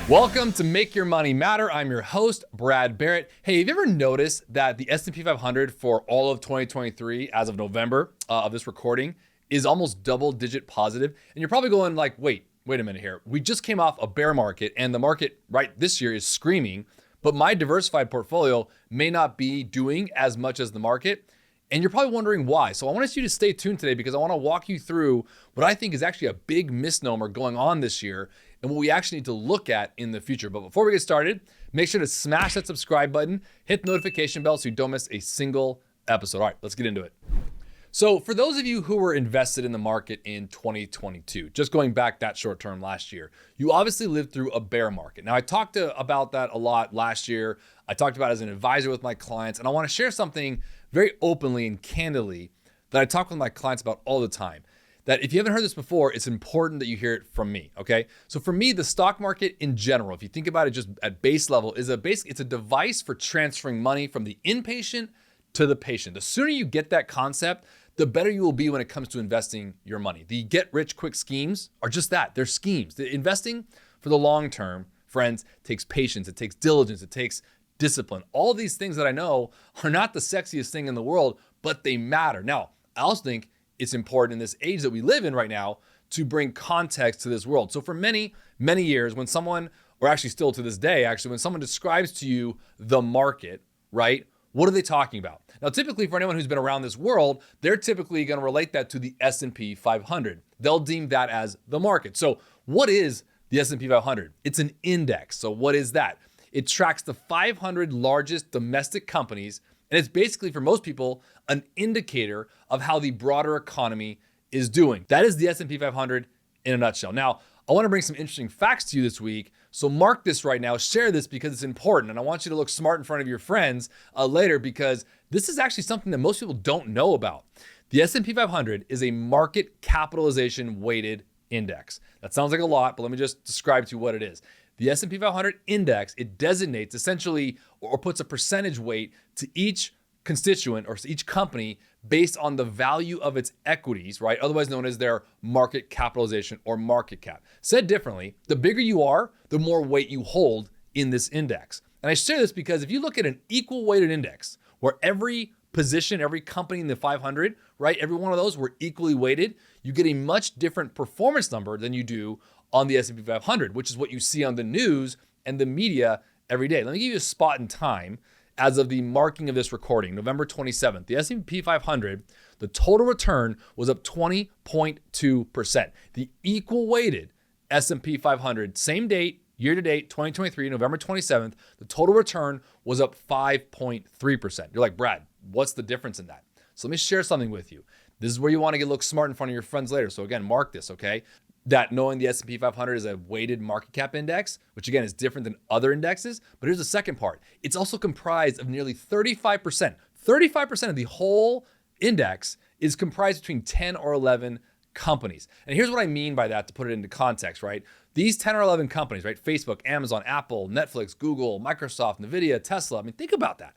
Welcome to Make Your Money Matter. I'm your host, Brad Barrett. Hey, have you ever noticed that the S&P 500 for all of 2023, as of November of this recording, is almost double-digit positive? And you're probably going like, wait a minute here. We just came off a bear market, and the market right this year is screaming, but my diversified portfolio may not be doing as much as the market. And you're probably wondering why. So I want you to stay tuned today because I want to walk you through what I think is actually a big misnomer going on this year and what we actually need to look at in the future. But before we get started, make sure to smash that subscribe button, hit the notification bell so you don't miss a single episode. All right, let's get into it. So for those of you who were invested in the market in 2022, just going back that short term last year, you obviously lived through a bear market. Now I talked about that a lot last year. I talked about it as an advisor with my clients, and I want to share something very openly and candidly that I talk with my clients about all the time. That if you haven't heard this before, it's important that you hear it from me, okay? So for me, the stock market in general, if you think about it just at base level, it's a device for transferring money from the inpatient to the patient. The sooner you get that concept, the better you will be when it comes to investing your money. The get rich quick schemes are just that, they're schemes. The investing for the long term, friends, takes patience, it takes diligence, it takes discipline. All these things that I know are not the sexiest thing in the world, but they matter. Now, I also think it's important in this age that we live in right now to bring context to this world. So for many, many years, when someone, or actually still to this day, when someone describes to you the market, right? What are they talking about? Now, typically for anyone who's been around this world, they're typically going to relate that to the S&P 500. They'll deem that as the market. So what is the S&P 500? It's an index. So what is that? It tracks the 500 largest domestic companies, and it's basically, for most people, an indicator of how the broader economy is doing. That is the S&P 500 in a nutshell. Now, I want to bring some interesting facts to you this week, so mark this right now, share this because it's important, and I want you to look smart in front of your friends later because this is actually something that most people don't know about. The S&P 500 is a market capitalization weighted index. That sounds like a lot, but let me just describe to you what it is. The S&P 500 index, it designates essentially or puts a percentage weight to each constituent or each company based on the value of its equities, right? Otherwise known as their market capitalization or market cap. Said differently, the bigger you are, the more weight you hold in this index. And I share this because if you look at an equal weighted index where every position, every company in the 500, right? Every one of those were equally weighted, you get a much different performance number than you do on the S&P 500, which is what you see on the news and the media every day. Let me give you a spot in time as of the marking of this recording, November 27th. The S&P 500, the total return was up 20.2%. The equal weighted S&P 500, same date, year to date, 2023, November 27th, the total return was up 5.3%. You're like, Brad, what's the difference in that? So let me share something with you. This is where you want to look smart in front of your friends later. So again, mark this, okay? That knowing the S&P 500 is a weighted market cap index, which again is different than other indexes. But here's the second part. It's also comprised of nearly 35%. 35% of the whole index is comprised between 10 or 11 companies. And here's what I mean by that to put it into context, right? These 10 or 11 companies, right? Facebook, Amazon, Apple, Netflix, Google, Microsoft, Nvidia, Tesla. I mean, think about that.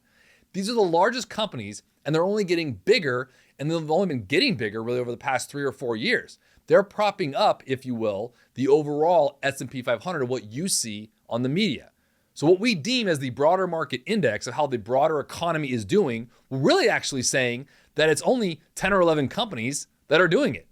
These are the largest companies and they're only getting bigger, and they've only been getting bigger really over the past 3 or 4 years. They're propping up, if you will, the overall S&P 500 of what you see on the media. So what we deem as the broader market index of how the broader economy is doing, we're really actually saying that it's only 10 or 11 companies that are doing it.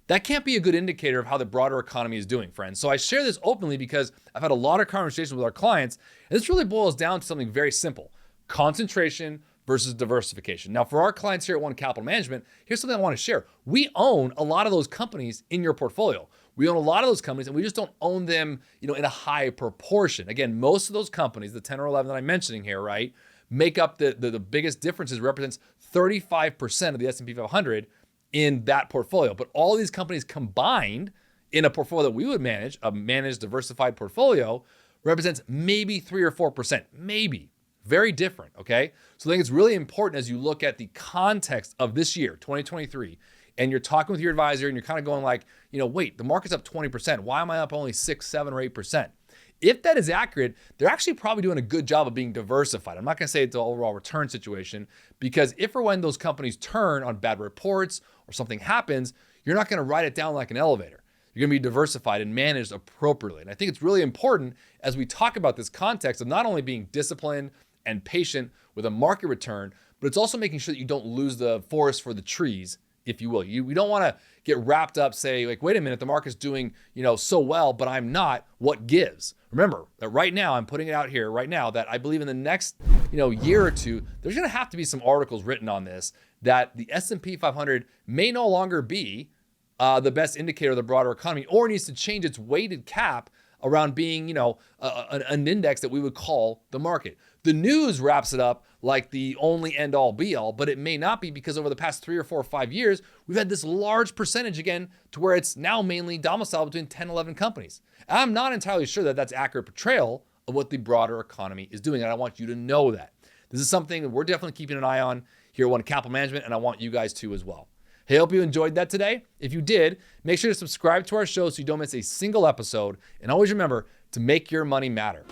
That can't be a good indicator of how the broader economy is doing, friends. So I share this openly because I've had a lot of conversations with our clients, and this really boils down to something very simple: concentration versus diversification. Now, for our clients here at One Capital Management, here's something I want to share. We own a lot of those companies in your portfolio. We own a lot of those companies, and we just don't own them, in a high proportion. Again, most of those companies, the 10 or 11 that I'm mentioning here, right, make up the biggest differences, represents 35% of the S&P 500 in that portfolio. But all these companies combined in a portfolio that we would manage, a managed diversified portfolio, represents maybe 3 or 4%, maybe. Very different, okay? So I think it's really important as you look at the context of this year, 2023, and you're talking with your advisor and you're kind of going like, wait, the market's up 20%. Why am I up only 6, 7, or 8%? If that is accurate, they're actually probably doing a good job of being diversified. I'm not going to say it's an overall return situation because if or when those companies turn on bad reports or something happens, you're not going to ride it down like an elevator. You're going to be diversified and managed appropriately. And I think it's really important as we talk about this context of not only being disciplined and patient with a market return, but it's also making sure that you don't lose the forest for the trees, if you will. We don't want to get wrapped up, say, like, wait a minute, the market's doing, so well, but I'm not. What gives? Remember that right now, I'm putting it out here right now that I believe in the next, year or two, there's going to have to be some articles written on this that the S&P 500 may no longer be the best indicator of the broader economy, or needs to change its weighted cap around being, an index that we would call the market. The news wraps it up like the only end all be all, but it may not be, because over the past 3 or 4 or 5 years, we've had this large percentage again to where it's now mainly domiciled between 10, 11 companies. And I'm not entirely sure that that's accurate portrayal of what the broader economy is doing. And I want you to know that. This is something that we're definitely keeping an eye on here at One Capital Management, and I want you guys to as well. Hey, I hope you enjoyed that today. If you did, make sure to subscribe to our show so you don't miss a single episode. And always remember to make your money matter.